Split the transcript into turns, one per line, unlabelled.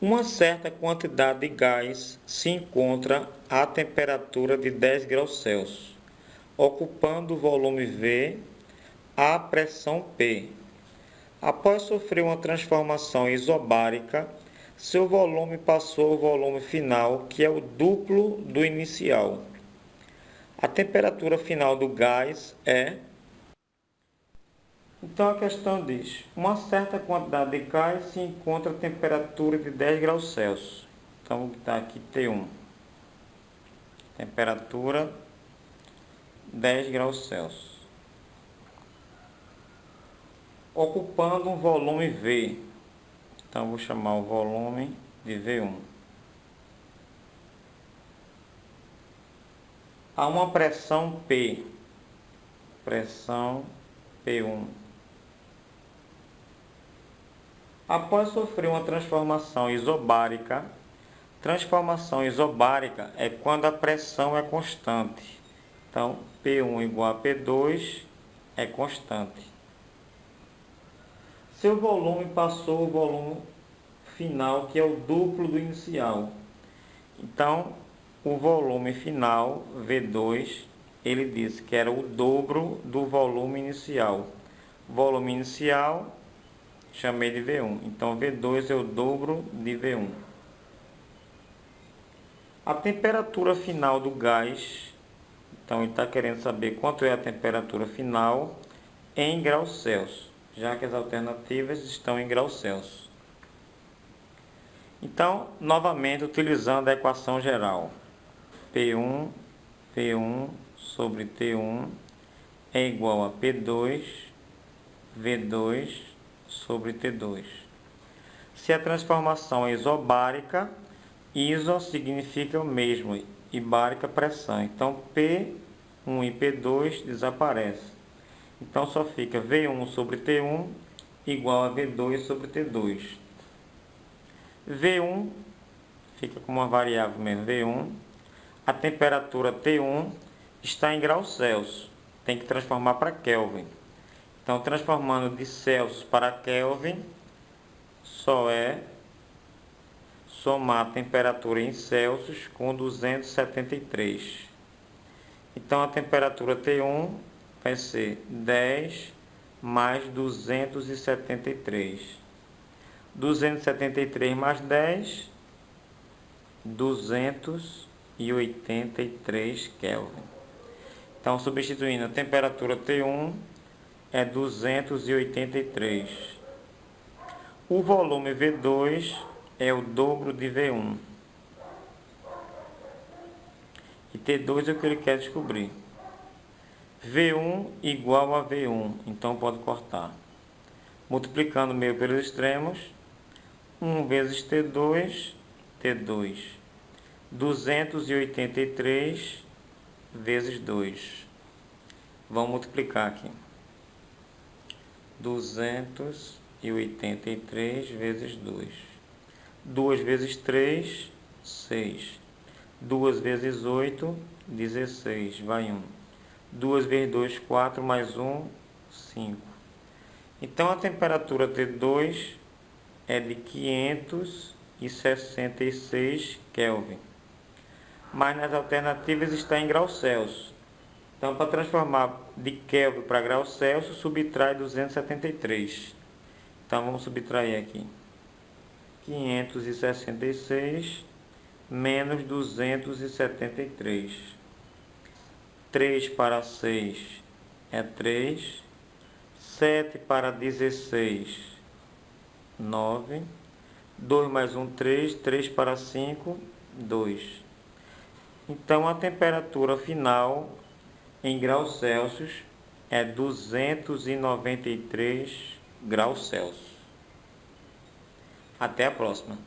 Uma certa quantidade de gás se encontra à temperatura de 10 graus Celsius, ocupando o volume V à pressão P. Após sofrer uma transformação isobárica, seu volume passou ao volume final, que é o duplo do inicial. A temperatura final do gás é... Então a questão diz, uma certa quantidade de gás se encontra a temperatura de 10 graus Celsius. Então vou botar aqui T1. Temperatura 10 graus Celsius. Ocupando um volume V. Então vou chamar o volume de V1. Há uma pressão P. Pressão P1. Após sofrer uma transformação isobárica é quando a pressão é constante. Então, P1 igual a P2 é constante. Seu volume passou ao volume final, que é o duplo do inicial. Então, o volume final, V2, ele disse que era o dobro do volume inicial. Volume inicial, chamei de V1. Então, V2 é o dobro de V1. A temperatura final do gás, então ele está querendo saber quanto é a temperatura final em graus Celsius, já que as alternativas estão em graus Celsius. Então, novamente, utilizando a equação geral, P1 sobre T1 é igual a P2, V2 sobre T2. Se a transformação é isobárica, iso significa o mesmo, e bárica pressão. Então, P1 e P2 desaparecem. Então, só fica V1 sobre T1 igual a V2 sobre T2. V1 fica como uma variável mesmo, V1. A temperatura T1 está em graus Celsius. Tem que transformar para Kelvin. Então, transformando de Celsius para Kelvin, só é somar a temperatura em Celsius com 273. Então, a temperatura T1 vai ser 10 mais 273. 273 mais 10, 283 Kelvin. Então, substituindo a temperatura T1 é 283. O volume V2 é o dobro de V1. E T2 é o que ele quer descobrir. V1 igual a V1, então pode cortar. Multiplicando o meio pelos extremos, 1 vezes T2, T2. 283 vezes 2. Vamos multiplicar aqui. 283 vezes 2. 2 vezes 3, 6. 2 vezes 8, 16. Vai 1. 2 vezes 2, 4. Mais 1, 5. Então, a temperatura T2 é de 566 Kelvin. Mas nas alternativas está em graus Celsius. Então, para transformar de Kelvin para graus Celsius, subtrai 273. Então, vamos subtrair aqui. 566 menos 273. 3 para 6 é 3. 7 para 16, 9. 2 mais 1, 3. 3 para 5, 2. Então, a temperatura final em graus Celsius é 293 graus Celsius. Até a próxima.